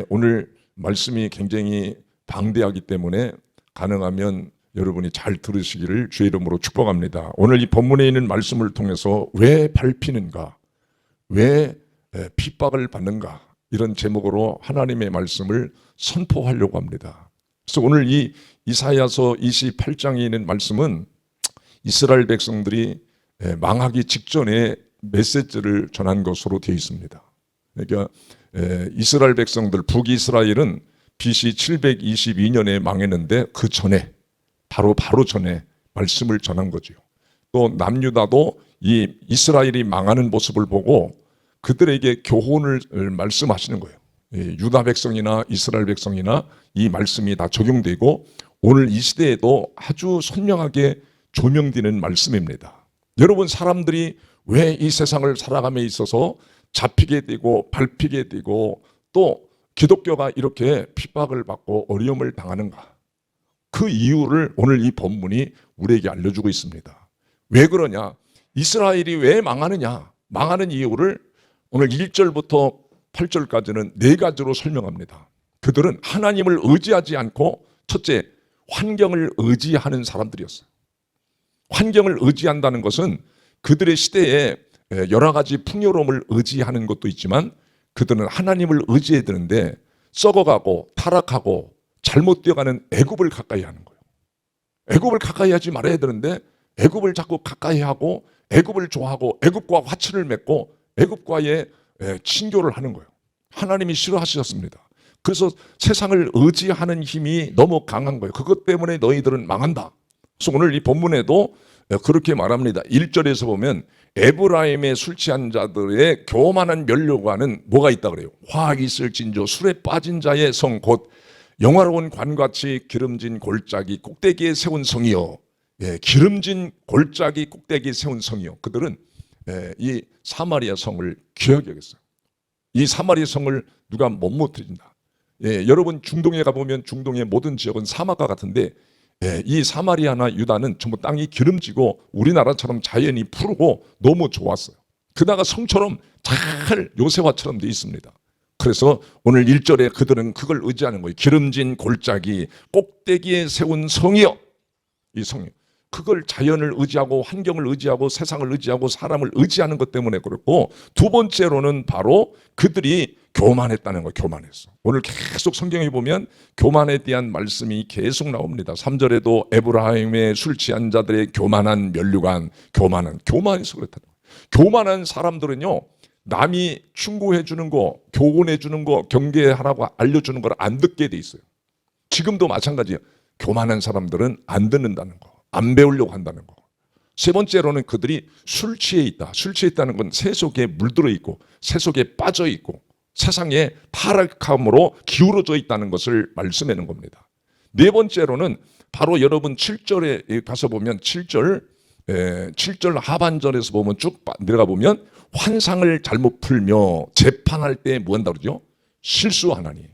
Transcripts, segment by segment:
오늘 말씀이 굉장히 방대하기 때문에 가능하면 여러분이 잘 들으시기를 주의 이름으로 축복합니다. 오늘 이 본문에 있는 말씀을 통해서 왜 밟히는가, 왜 핍박을 받는가, 이런 제목으로 하나님의 말씀을 선포하려고 합니다. 그래서 오늘 이 이사야서 28장에 있는 말씀은 이스라엘 백성들이 망하기 직전에 메시지를 전한 것으로 되어 있습니다. 그러니까 이스라엘 백성들, 북이스라엘은 BC 722년에 망했는데 그 전에 바로 전에 말씀을 전한 거죠. 또 남유다도 이 이스라엘이 망하는 모습을 보고 그들에게 교훈을 말씀하시는 거예요. 유다 백성이나 이스라엘 백성이나 이 말씀이 다 적용되고 오늘 이 시대에도 아주 선명하게 조명되는 말씀입니다. 여러분, 사람들이 왜 이 세상을 살아감에 있어서 잡히게 되고 밟히게 되고 또 기독교가 이렇게 핍박을 받고 어려움을 당하는가? 그 이유를 오늘 이 본문이 우리에게 알려주고 있습니다. 왜 그러냐? 이스라엘이 왜 망하느냐? 망하는 이유를 오늘 1절부터 8절까지는 네 가지로 설명합니다. 그들은 하나님을 의지하지 않고 첫째, 환경을 의지하는 사람들이었어요. 환경을 의지한다는 것은 그들의 시대에 여러 가지 풍요로움을 의지하는 것도 있지만 그들은 하나님을 의지해야 되는데 썩어가고 타락하고 잘못 뛰어가는 애굽을 가까이 하는 거예요. 애굽을 가까이 하지 말아야 되는데 애굽을 자꾸 가까이 하고 애굽을 좋아하고 애굽과 화친을 맺고 애굽과의 친교를 하는 거예요. 하나님이 싫어하셨습니다. 그래서 세상을 의지하는 힘이 너무 강한 거예요. 그것 때문에 너희들은 망한다. 그래서 오늘 이 본문에도 그렇게 말합니다. 1절에서 보면 에브라임의 술 취한 자들의 교만한 면류관은 뭐가 있다 그래요? 화학이 있을진저 술에 빠진 자의 성 곧 영화로운 관같이 기름진 골짜기 꼭대기에 세운 성이요. 기름진 골짜기 꼭대기에 세운 성이요. 그들은 이 사마리아 성을 귀하게 여겼어요. 이 사마리아 성을 누가 못 무너뜨린다. 여러분 중동에 가보면 중동의 모든 지역은 사막과 같은데 이 사마리아나 유다는 전부 땅이 기름지고 우리나라처럼 자연이 푸르고 너무 좋았어요. 그다가 성처럼 잘 요새화처럼 되어 있습니다. 그래서 오늘 1절에 그들은 그걸 의지하는 거예요. 기름진 골짜기 꼭대기에 세운 성이요. 이 성이요. 그걸 자연을 의지하고 환경을 의지하고 세상을 의지하고 사람을 의지하는 것 때문에 그렇고, 두 번째로는 바로 그들이 교만했다는 거예요. 교만했어. 오늘 계속 성경에 보면 교만에 대한 말씀이 계속 나옵니다. 3절에도 에브라임의 술 취한 자들의 교만한 면류관, 교만해서 그렇다는 거예요. 교만한 사람들은요, 남이 충고해 주는 거, 교훈해 주는 거, 경계하라고 알려주는 걸 안 듣게 돼 있어요. 지금도 마찬가지예요. 교만한 사람들은 안 듣는다는 거, 안 배우려고 한다는 거. 세 번째로는 그들이 술 취해 있다. 술 취해 있다는 건 세속에 물들어 있고 세속에 빠져 있고 세상에 타락함으로 기울어져 있다는 것을 말씀하는 겁니다. 네 번째로는 바로 여러분 7절에 가서 보면 7절 하반절에서 보면 쭉 내려가 보면 환상을 잘못 풀며 재판할 때 뭐 한다고 그러죠? 실수하나니.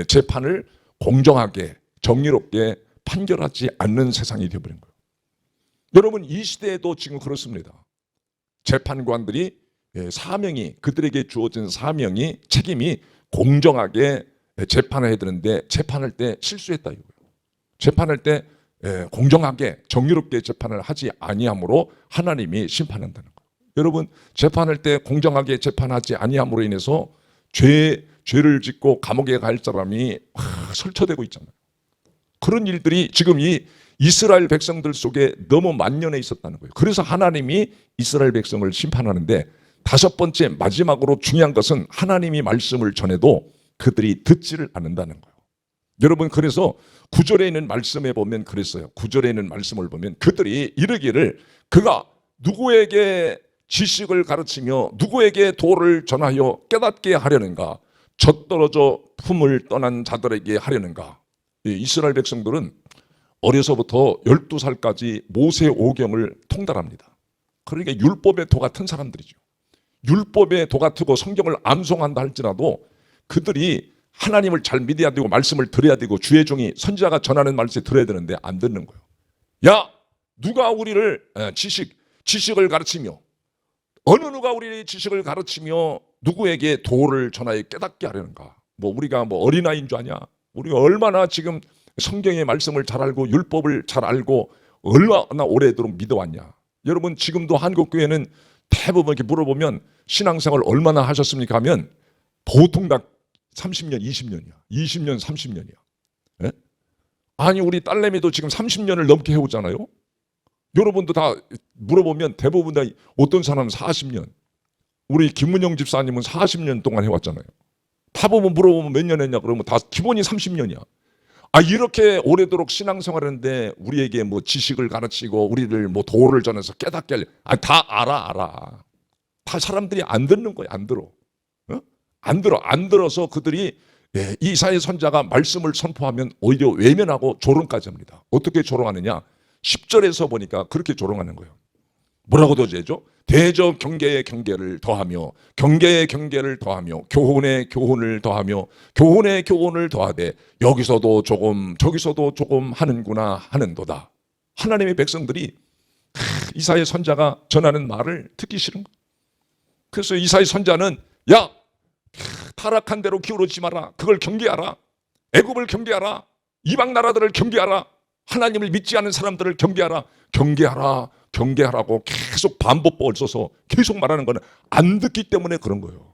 재판을 공정하게 정의롭게 판결하지 않는 세상이 되어버린 거예요. 여러분, 이 시대에도 지금 그렇습니다. 재판관들이 사명이, 그들에게 주어진 사명이, 책임이 공정하게 재판을 해야 되는데 재판할 때 실수했다 이거예요. 재판할 때 공정하게 정의롭게 재판을 하지 아니함으로 하나님이 심판한다는 거예요. 여러분, 재판할 때 공정하게 재판하지 아니함으로 인해서 죄를 짓고 감옥에 갈 사람이 설쳐되고 있잖아요. 그런 일들이 지금 이 이스라엘 백성들 속에 너무 만연해 있었다는 거예요. 그래서 하나님이 이스라엘 백성을 심판하는데, 다섯 번째 마지막으로 중요한 것은 하나님이 말씀을 전해도 그들이 듣지를 않는다는 거예요. 여러분, 그래서 9절에 있는 말씀에 보면 그랬어요. 9절에 있는 말씀을 보면 그들이 이르기를 그가 누구에게 지식을 가르치며 누구에게 도를 전하여 깨닫게 하려는가, 젖떨어져 품을 떠난 자들에게 하려는가. 이스라엘 백성들은 어려서부터 12살까지 모세 오경을 통달합니다. 그러니까 율법의 도 같은 사람들이죠. 율법의 도 같고 성경을 암송한다 할지라도 그들이 하나님을 잘 믿어야 되고 말씀을 들어야 되고 주의 종이 선지자가 전하는 말씀을 들어야 되는데 안 듣는 거예요. 야, 누가 우리를 지식을 가르치며, 어느 누가 우리의 지식을 가르치며 누구에게 도를 전하여 깨닫게 하려는가. 뭐 우리가 뭐 어린아이인 줄 아냐? 우리가 얼마나 지금 성경의 말씀을 잘 알고 율법을 잘 알고 얼마나 오래도록 믿어왔냐? 여러분 지금도 한국교회는 대부분 이렇게 물어보면 신앙생활 얼마나 하셨습니까? 하면 보통 다 30년, 20년이야. 20년, 30년이야. 예? 아니 우리 딸내미도 지금 30년을 넘게 해오잖아요. 여러분도 다 물어보면 대부분 다 어떤 사람은 40년. 우리 김문영 집사님은 40년 동안 해왔잖아요. 대부분 물어보면 몇 년 했냐 그러면 다 기본이 30년이야. 아 이렇게 오래도록 신앙생활하는데 우리에게 뭐 지식을 가르치고 우리를 뭐 도를 전해서 깨닫게 하려. 다 알아. 다 사람들이 안 듣는 거야. 안 들어. 어? 안 들어서 그들이 이사야 선자가 말씀을 선포하면 오히려 외면하고 조롱까지 합니다. 어떻게 조롱하느냐? 10절에서 보니까 그렇게 조롱하는 거예요. 뭐라고 더제죠? 대저 경계의 경계를 더하며 경계의 경계를 더하며 교훈의 교훈을 더하며 교훈의 교훈을 더하되 여기서도 조금 저기서도 조금 하는구나 하는도다. 하나님의 백성들이 이사야 선자가 전하는 말을 듣기 싫은 거예요. 그래서 이사야 선자는 야 타락한 대로 기울어지지 마라. 그걸 경계하라. 애굽을 경계하라. 이방 나라들을 경계하라. 하나님을 믿지 않는 사람들을 경계하라. 경계하라고 계속 반복법을 써서 계속 말하는 거는 안 듣기 때문에 그런 거예요.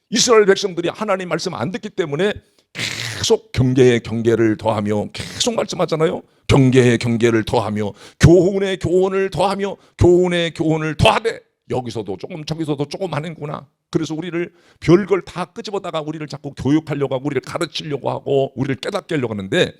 이스라엘 백성들이 하나님 말씀 안 듣기 때문에 계속 경계의 경계를 더하며 계속 말씀하잖아요. 경계의 경계를 더하며 교훈의 교훈을 더하며 교훈의 교훈을 더하되 여기서도 조금 저기서도 조금 하는구나. 그래서 우리를 별걸 다 끄집어다가 우리를 자꾸 교육하려고 하고 우리를 가르치려고 하고 우리를 깨닫게 하려고 하는데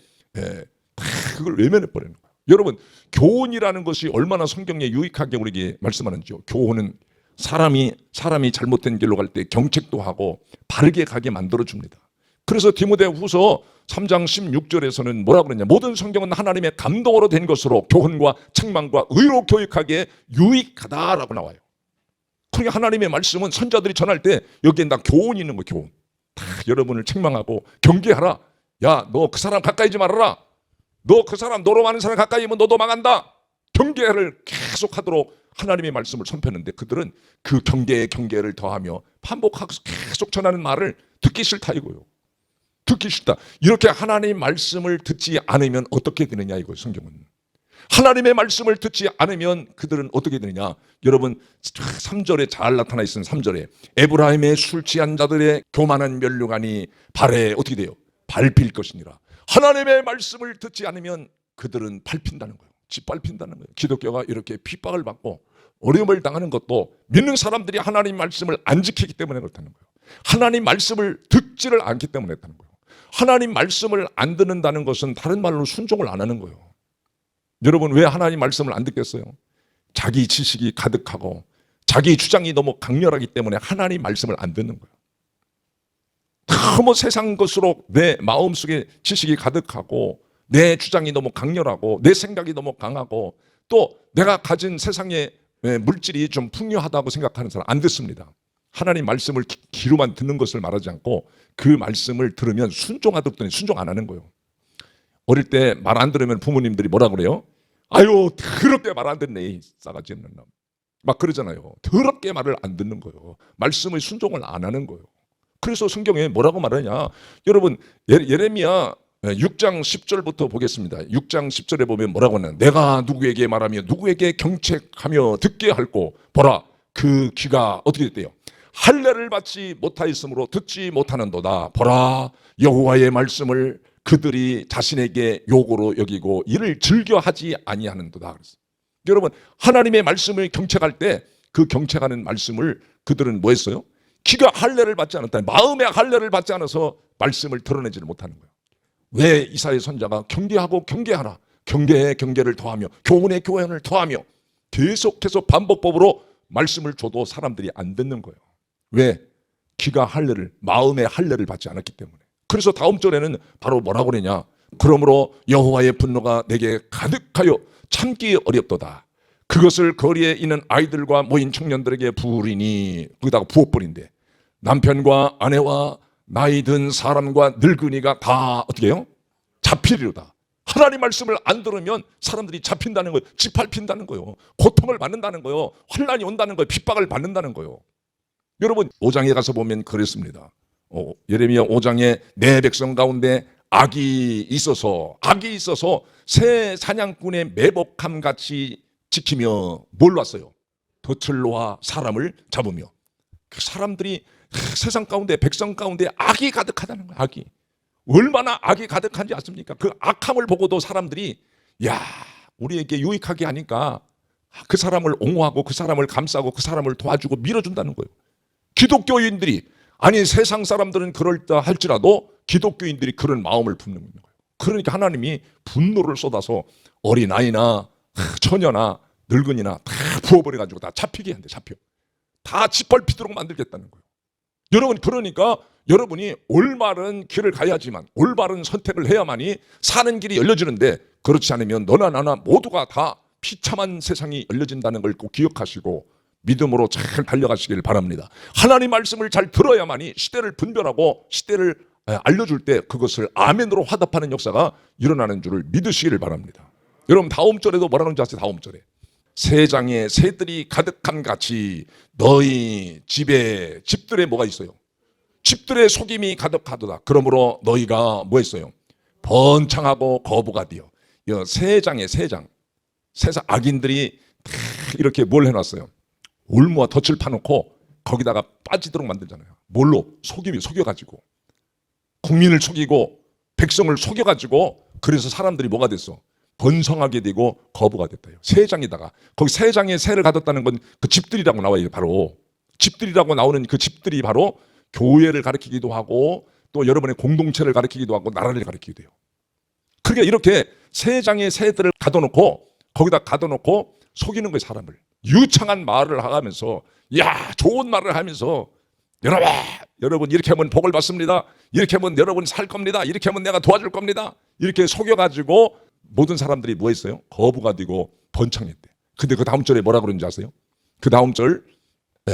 다 그걸 외면해버리는 거예요. 여러분 교훈이라는 것이 얼마나 성경에 유익하게 우리에게 말씀하는지요. 교훈은 사람이 잘못된 길로 갈 때 경책도 하고 바르게 가게 만들어줍니다. 그래서 디모데후서 3장 16절에서는 뭐라고 그러냐? 모든 성경은 하나님의 감동으로 된 것으로 교훈과 책망과 의로 교육하기에 유익하다라고 나와요. 그러니까 하나님의 말씀은 선자들이 전할 때 여기엔 다 교훈이 있는 거예요. 교훈. 다 여러분을 책망하고 경계하라. 야, 너 그 사람 가까이지 말아라. 너 그 사람 너로 많은 사람 가까이면 너도 망한다. 경계를 계속 하도록 하나님의 말씀을 선포했는데 그들은 그 경계에 경계를 더하며 반복하고 계속 전하는 말을 듣기 싫다 이거예요. 듣기 싫다. 이렇게 하나님의 말씀을 듣지 않으면 어떻게 되느냐 이거예요. 성경은. 하나님의 말씀을 듣지 않으면 그들은 어떻게 되느냐. 여러분 3절에 잘 나타나 있는 3절에 에브라임의 술 취한 자들의 교만한 면류관이 발에 어떻게 돼요? 밟힐 것이니라. 하나님의 말씀을 듣지 않으면 그들은 밟힌다는 거예요. 짓밟힌다는 거예요. 기독교가 이렇게 핍박을 받고 어려움을 당하는 것도 믿는 사람들이 하나님 말씀을 안 지키기 때문에 그렇다는 거예요. 하나님 말씀을 듣지를 않기 때문에 그렇다는 거예요. 하나님 말씀을 안 듣는다는 것은 다른 말로 순종을 안 하는 거예요. 여러분 왜 하나님 말씀을 안 듣겠어요? 자기 지식이 가득하고 자기 주장이 너무 강렬하기 때문에 하나님 말씀을 안 듣는 거예요. 너무 세상 것으로 내 마음속에 지식이 가득하고 내 주장이 너무 강렬하고 내 생각이 너무 강하고 또 내가 가진 세상의 물질이 좀 풍요하다고 생각하는 사람 안 듣습니다. 하나님 말씀을 귀로만 듣는 것을 말하지 않고 그 말씀을 들으면 순종하더니 순종 안 하는 거예요. 어릴 때 말 안 들으면 부모님들이 뭐라 그래요? 아유 더럽게 말 안 듣네 싸가지 없는 놈. 막 그러잖아요. 더럽게 말을 안 듣는 거예요. 말씀의 순종을 안 하는 거예요. 그래서 성경에 뭐라고 말하냐? 여러분 예레미야 6장 10절부터 보겠습니다. 6장 10절에 보면 뭐라고 하냐? 내가 누구에게 말하며 누구에게 경책하며 듣게 할고 보라 그 귀가 어떻게 됐대요? 할례를 받지 못하였으므로 듣지 못하는도다. 보라 여호와의 말씀을 그들이 자신에게 욕으로 여기고 이를 즐겨하지 아니하는도다. 여러분 하나님의 말씀을 경책할 때 그 경책하는 말씀을 그들은 뭐 했어요? 귀가 할례를 받지 않았다. 마음의 할례를 받지 않아서 말씀을 드러내지를 못하는 거예요. 왜 이사야 선자가 경계하고 경계하라. 경계에 경계를 더하며 교훈에 교훈을 더하며 계속해서 반복법으로 말씀을 줘도 사람들이 안 듣는 거예요. 왜? 귀가 할례를 마음의 할례를 받지 않았기 때문에. 그래서 다음 절에는 바로 뭐라고 그러냐? 그러므로 여호와의 분노가 내게 가득하여 참기 어렵도다. 그것을 거리에 있는 아이들과 모인 청년들에게 부으리니 거기다가 부어버린대. 남편과 아내와 나이 든 사람과 늙은이가 다 어떻게 해요? 잡히리로다. 하나님 말씀을 안 들으면 사람들이 잡힌다는 거예요. 짓밟힌다는 거예요. 고통을 받는다는 거예요. 환난이 온다는 거예요. 핍박을 받는다는 거예요. 여러분 5장에 가서 보면 그랬습니다. 예레미야 5장에 내 백성 가운데 악이 있어서 새 사냥꾼의 매복함 같이 지키며 뭘 왔어요? 덫을 놓아 사람을 잡으며. 그 사람들이 세상 가운데 백성 가운데 악이 가득하다는 거예요. 악이 얼마나 악이 가득한지 아십니까? 그 악함을 보고도 사람들이 야 우리에게 유익하게 하니까 그 사람을 옹호하고 그 사람을 감싸고 그 사람을 도와주고 밀어준다는 거예요. 기독교인들이 아니 세상 사람들은 그럴다 할지라도 기독교인들이 그런 마음을 품는 거예요. 그러니까 하나님이 분노를 쏟아서 어린아이나 처녀나 늙은이나 다 부어버려가지고 다 잡히게 한대. 잡혀. 다 짓밟히도록 만들겠다는 거예요. 여러분 그러니까 여러분이 올바른 길을 가야지만 올바른 선택을 해야만이 사는 길이 열려지는데 그렇지 않으면 너나 나나 모두가 다 비참한 세상이 열려진다는 걸 꼭 기억하시고 믿음으로 잘 달려가시길 바랍니다. 하나님 말씀을 잘 들어야만이 시대를 분별하고 시대를 알려줄 때 그것을 아멘으로 화답하는 역사가 일어나는 줄을 믿으시기를 바랍니다. 여러분 다음 절에도 뭐라는 줄 아세요? 다음 절에 새 장에 새들이 가득한 같이 너희 집들에 뭐가 있어요? 집들의 속임이 가득하도다. 그러므로 너희가 뭐 했어요? 번창하고 거부가 되어. 새 장에 세상 악인들이 이렇게 뭘 해놨어요? 올무와 덫을 파놓고 거기다가 빠지도록 만들잖아요. 뭘로? 속여가지고 국민을 속이고 백성을 속여가지고 그래서 사람들이 뭐가 됐어? 번성하게 되고 거부가 됐다요. 새 장에다가 거기 새 장에 새를 가뒀다는 건 그 집들이라고 나와요. 바로 집들이라고 나오는 그 집들이 바로 교회를 가리키기도 하고 또 여러분의 공동체를 가리키기도 하고 나라를 가리키기도 해요. 그러니까 이렇게 새 장에 새들을 가둬놓고 거기다 가둬놓고 속이는 거예요. 사람을 유창한 말을 하면서 야 좋은 말을 하면서 여러분 이렇게 하면 복을 받습니다. 이렇게 하면 여러분 살 겁니다. 이렇게 하면 내가 도와줄 겁니다. 이렇게 속여가지고 모든 사람들이 뭐 했어요? 거부가 되고 번창했대. 근데 그 다음 절에 뭐라 그러는지 아세요? 그 다음 절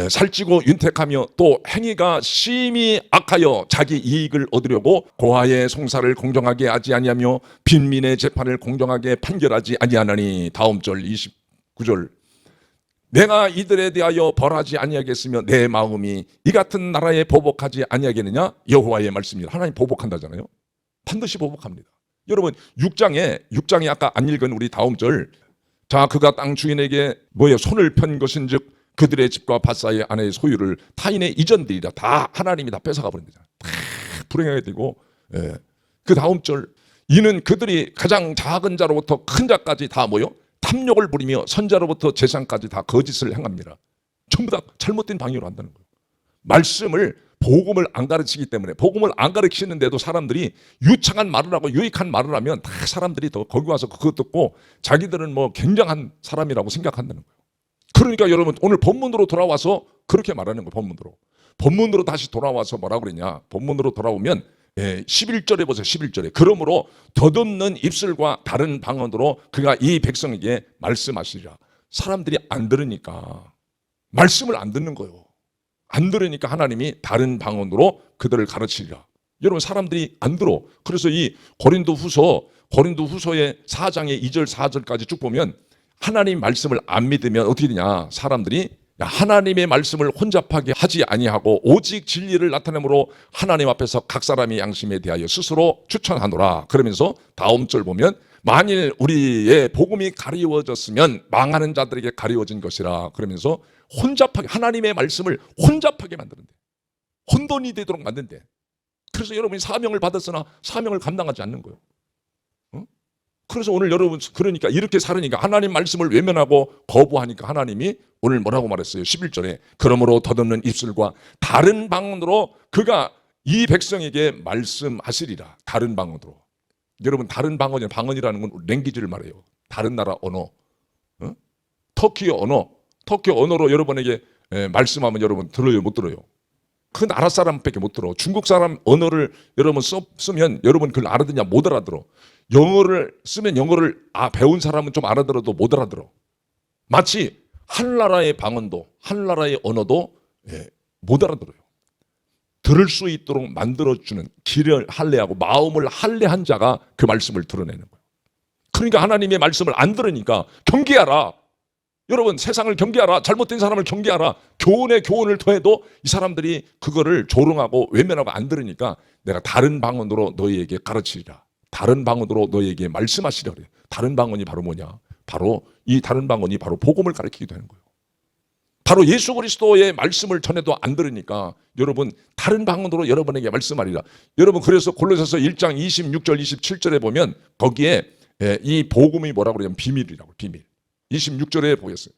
살찌고 윤택하며 또 행위가 심히 악하여 자기 이익을 얻으려고 고아의 송사를 공정하게 하지 아니하며 빈민의 재판을 공정하게 판결하지 아니하나니. 다음 절 29절 내가 이들에 대하여 벌하지 아니하겠으며 내 마음이 이 같은 나라에 보복하지 아니하겠느냐. 여호와의 말씀입니다. 하나님 보복한다잖아요. 반드시 보복합니다. 여러분 6장에 아까 안 읽은 우리 다음 절 자 그가 땅 주인에게 손을 편 것인즉 그들의 집과 밭사이 아내의 소유를 타인의 이전들이라. 다 하나님이 다 뺏어가 버린 거잖아요. 다 불행하게 되고 그 다음 절 이는 그들이 가장 작은 자로부터 큰 자까지 다 탐욕을 부리며 선자로부터 재산까지 다 거짓을 행합니다. 전부 다 잘못된 방향으로 한다는 거예요. 말씀을 복음을 안 가르치기 때문에 복음을 안 가르치는데도 사람들이 유창한 말을 하고 유익한 말을 하면 다 사람들이 더 거기 와서 그거 듣고 자기들은 굉장한 사람이라고 생각한다는 거예요. 그러니까 여러분 오늘 본문으로 돌아와서 그렇게 말하는 거예요. 본문으로 다시 돌아와서 뭐라 그러냐. 본문으로 돌아오면 11절에 보세요. 11절에 그러므로 덧없는 입술과 다른 방언으로 그가 이 백성에게 말씀하시리라. 사람들이 안 들으니까 말씀을 안 듣는 거예요. 안 들으니까 하나님이 다른 방언으로 그들을 가르치리라. 여러분 사람들이 안 들어. 그래서 이 고린도후서의 4장의 2절 4절까지 쭉 보면 하나님 말씀을 안 믿으면 어떻게 되냐. 사람들이 하나님의 말씀을 혼잡하게 하지 아니하고 오직 진리를 나타내므로 하나님 앞에서 각 사람의 양심에 대하여 스스로 추천하노라. 그러면서 다음 절 보면 만일 우리의 복음이 가리워졌으면 망하는 자들에게 가리워진 것이라. 그러면서 혼잡하게 하나님의 말씀을 혼잡하게 만드는데 혼돈이 되도록 만든대. 그래서 여러분이 사명을 받았으나 사명을 감당하지 않는 거예요. 그래서 오늘 여러분 그러니까 이렇게 살으니까 하나님 말씀을 외면하고 거부하니까 하나님이 오늘 뭐라고 말했어요? 11절에 그러므로 덧없는 입술과 다른 방언으로 그가 이 백성에게 말씀하시리라. 다른 방언으로. 여러분 다른 방언이라는 건 랭귀지를 말해요. 다른 나라 언어. 터키 언어로 여러분에게 말씀하면 여러분 들어요? 못 들어요? 그 나라 사람밖에 못 들어. 중국 사람 언어를 여러분 쓰면 여러분 그걸 알아듣냐? 못 알아들어. 영어를 쓰면 영어를 배운 사람은 좀 알아들어도 못 알아들어. 마치 한나라의 방언도 한나라의 언어도 못 알아들어요. 들을 수 있도록 만들어주는 길을 할례하고 마음을 할례한 자가 그 말씀을 드러내는 거예요. 그러니까 하나님의 말씀을 안 들으니까 경계하라. 여러분 세상을 경계하라. 잘못된 사람을 경계하라. 교훈의 교훈을 더해도 이 사람들이 그거를 조롱하고 외면하고 안 들으니까 내가 다른 방언으로 너희에게 가르치리라. 다른 방언으로 너희에게 말씀하시라 그래요. 다른 방언이 바로 뭐냐? 바로 이 다른 방언이 바로 복음을 가르치기도 하는 거예요. 바로 예수 그리스도의 말씀을 전해도 안 들으니까 여러분 다른 방언으로 여러분에게 말씀하리라. 여러분 그래서 골로새서 1장 26절 27절에 보면 거기에 이 복음이 뭐라고 그러냐면 비밀이라고. 비밀. 26절에 보였어요.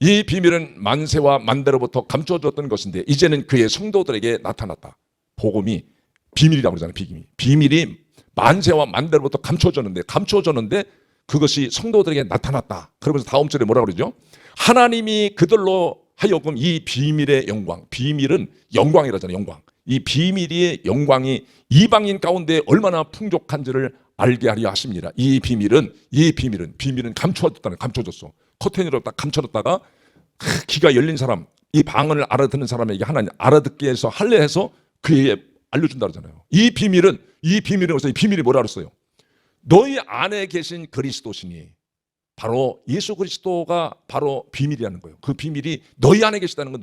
이 비밀은 만세와 만대로부터 감춰졌던 것인데 이제는 그의 성도들에게 나타났다. 복음이 비밀이라고 그러잖아요. 비밀이 만세와 만대로부터 감춰졌는데 그것이 성도들에게 나타났다. 그러면서 다음 절에 뭐라고 그러죠? 하나님이 그들로 하여금 이 비밀의 영광, 비밀은 영광이라잖아요. 영광. 이 비밀의 영광이 이방인 가운데 얼마나 풍족한지를 알게 하려 하십니다. 이 비밀은 감춰졌어. 커튼으로 딱 감춰졌다가 귀가 열린 사람, 이 방언을 알아듣는 사람에게 하나님 알아듣게 해서 할례해서 그에게 알려준다 그러잖아요. 이 비밀은 그래서 이 비밀이 뭐라 그랬어요? 너희 안에 계신 그리스도시니 바로 예수 그리스도가 바로 비밀이라는 거예요. 그 비밀이 너희 안에 계시다는 건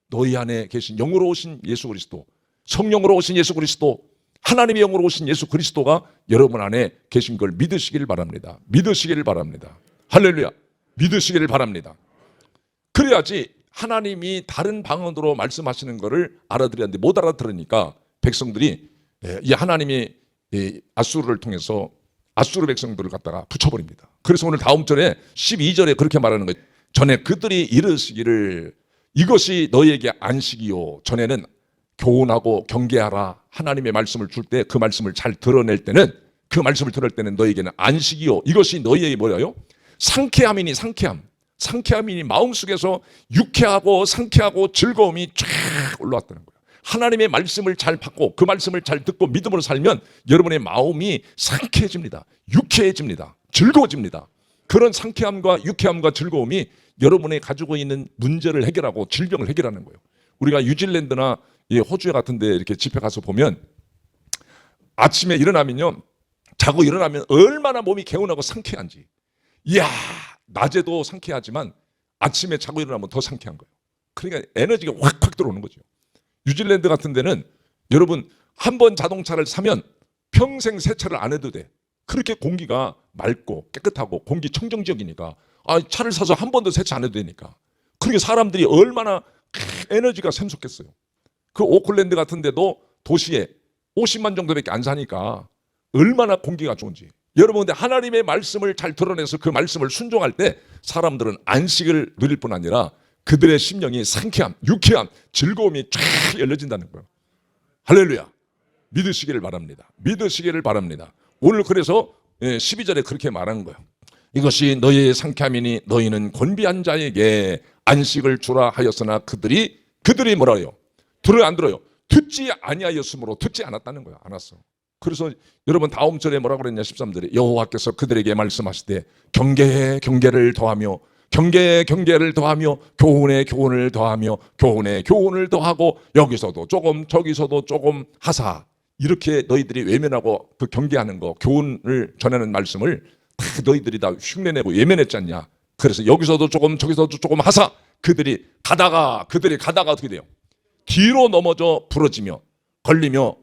너희 안에 계신 영으로 오신 예수 그리스도, 성령으로 오신 예수 그리스도, 하나님의 영으로 오신 예수 그리스도가 여러분 안에 계신 걸 믿으시기를 바랍니다. 믿으시기를 바랍니다. 할렐루야. 믿으시기를 바랍니다. 그래야지 하나님이 다른 방언으로 말씀하시는 것을 알아들었는데 못 알아들으니까 백성들이 이 하나님이 아수르를 통해서 아수르 백성들을 갖다가 붙여버립니다. 그래서 오늘 다음 절에 12절에 그렇게 말하는 거예요. 전에 그들이 이르시기를 이것이 너희에게 안식이요. 전에는 교훈하고 경계하라. 하나님의 말씀을 줄 때 그 말씀을 잘 드러낼 때는 그 말씀을 들을 때는 너희에게는 안식이요. 이것이 너희에게 뭐예요? 상쾌함이니 상쾌함이니 마음속에서 유쾌하고 상쾌하고 즐거움이 쫙 올라왔다는 거예요. 하나님의 말씀을 잘 받고 그 말씀을 잘 듣고 믿음으로 살면 여러분의 마음이 상쾌해집니다. 유쾌해집니다. 즐거워집니다. 그런 상쾌함과 유쾌함과 즐거움이 여러분이 가지고 있는 문제를 해결하고 질병을 해결하는 거예요. 우리가 뉴질랜드나 호주 같은 데 이렇게 집회 가서 보면 아침에 일어나면요. 자고 일어나면 얼마나 몸이 개운하고 상쾌한지. 이야, 낮에도 상쾌하지만 아침에 자고 일어나면 더 상쾌한 거예요. 그러니까 에너지가 확 들어오는 거죠. 뉴질랜드 같은 데는 여러분 한 번 자동차를 사면 평생 세차를 안 해도 돼. 그렇게 공기가 맑고 깨끗하고 공기 청정 지역이니까 차를 사서 한 번도 세차 안 해도 되니까. 그렇게 사람들이 얼마나 에너지가 샘솟겠어요. 그 오클랜드 같은 데도 도시에 50만 정도밖에 안 사니까 얼마나 공기가 좋은지. 여러분 근데 하나님의 말씀을 잘 드러내서 그 말씀을 순종할 때 사람들은 안식을 누릴 뿐 아니라 그들의 심령이 상쾌함, 유쾌함, 즐거움이 쫙 열려진다는 거예요. 할렐루야. 믿으시기를 바랍니다. 믿으시기를 바랍니다. 오늘 그래서 12절에 그렇게 말하는 거예요. 이것이 너희의 상쾌함이니 너희는 곤비한 자에게 안식을 주라 하였으나 그들이 뭐라 해요? 들어요 안 들어요? 듣지 아니하였으므로 듣지 않았다는 거예요. 안 왔어. 그래서 여러분 다음 절에 뭐라고 그랬냐 13절에 여호와께서 그들에게 말씀하시되 경계에 경계를 더하며 경계에 경계를 더하며 교훈에 교훈을 더하며 교훈에 교훈을 더하고 여기서도 조금 저기서도 조금 하사. 이렇게 너희들이 외면하고 그 경계하는 거 교훈을 전하는 말씀을 다 너희들이 다 흉내내고 외면했지 않냐. 그래서 여기서도 조금 저기서도 조금 하사. 그들이 가다가 어떻게 돼요? 뒤로 넘어져 부러지며 걸리며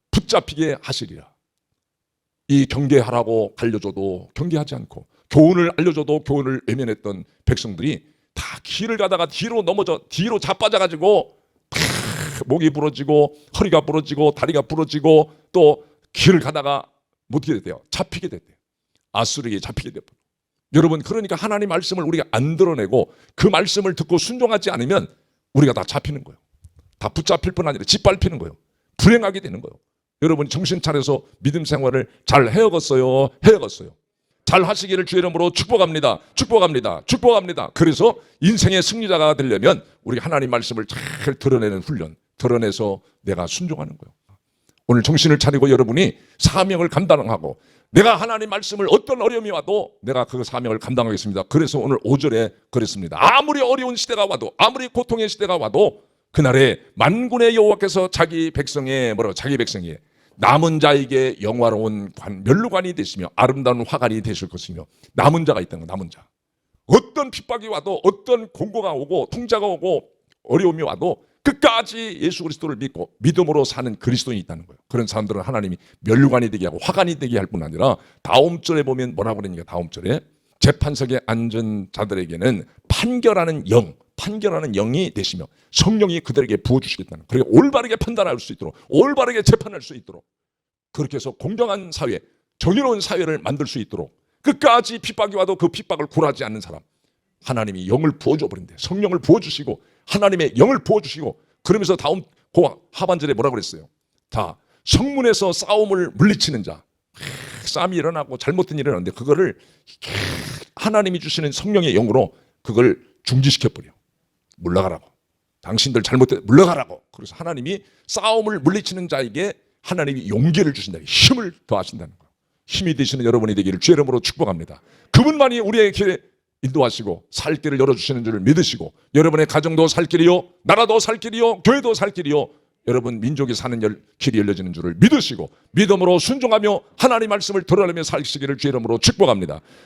붙잡히게 하시리라. 이 경계하라고 알려줘도 경계하지 않고 교훈을 알려줘도 교훈을 외면했던 백성들이 다 길을 가다가 뒤로 넘어져 뒤로 자빠져가지고 목이 부러지고 허리가 부러지고 다리가 부러지고 또 길을 가다가 어떻게 됐대요? 잡히게 됐대요. 아수르에게 잡히게 됐대요. 여러분 그러니까 하나님 말씀을 우리가 안 드러내고 그 말씀을 듣고 순종하지 않으면 우리가 다 잡히는 거예요. 다 붙잡힐 뿐 아니라 짓밟히는 거예요. 불행하게 되는 거예요. 여러분이 정신 차려서 믿음 생활을 잘 해야겠어요. 잘 하시기를 주의 이름으로 축복합니다. 그래서 인생의 승리자가 되려면 우리 하나님 말씀을 잘 드러내는 훈련, 드러내서 내가 순종하는 거예요. 오늘 정신을 차리고 여러분이 사명을 감당하고 내가 하나님 말씀을 어떤 어려움이 와도 내가 그 사명을 감당하겠습니다. 그래서 오늘 5절에 그랬습니다. 아무리 어려운 시대가 와도 아무리 고통의 시대가 와도 그날에 만군의 여호와께서 자기 백성의 남은 자에게 영화로운 멸루관이 되시며 아름다운 화관이 되실 것이며 남은 자가 있다는 거. 남은 자 어떤 핍박이 와도 어떤 공고가 오고 통자가 오고 어려움이 와도 끝까지 예수 그리스도를 믿고 믿음으로 사는 그리스도인이 있다는 거예요. 그런 사람들은 하나님이 멸류관이 되게 하고 화관이 되게 할 뿐 아니라 다음 절에 보면 뭐라고 그러니까 다음 절에 재판석에 앉은 자들에게는 판결하는 영이 되시며 성령이 그들에게 부어주시겠다는 거예요. 그리고 올바르게 판단할 수 있도록 올바르게 재판할 수 있도록 그렇게 해서 공정한 사회 정의로운 사회를 만들 수 있도록 끝까지 핍박이 와도 그 핍박을 굴하지 않는 사람 하나님이 영을 부어줘 버린대. 성령을 부어주시고 하나님의 영을 부어주시고 그러면서 다음 하반절에 뭐라고 그랬어요? 다 성문에서 싸움을 물리치는 자 싸움이 일어나고 잘못된 일이 일어났는데 그거를 하나님이 주시는 성령의 영으로 그걸 중지시켜버려. 물러가라고. 당신들 잘못된 물러가라고. 그래서 하나님이 싸움을 물리치는 자에게 하나님이 용기를 주신다. 힘을 더하신다는 거예요. 힘이 되시는 여러분이 되기를 주의 이름으로 축복합니다. 그분만이 우리에게 인도하시고 살 길을 열어주시는 줄 믿으시고 여러분의 가정도 살 길이요 나라도 살 길이요 교회도 살 길이요 여러분 민족이 사는 길이 열려지는 줄을 믿으시고 믿음으로 순종하며 하나님 말씀을 들어가며 살시기를 주의 이름으로 축복합니다.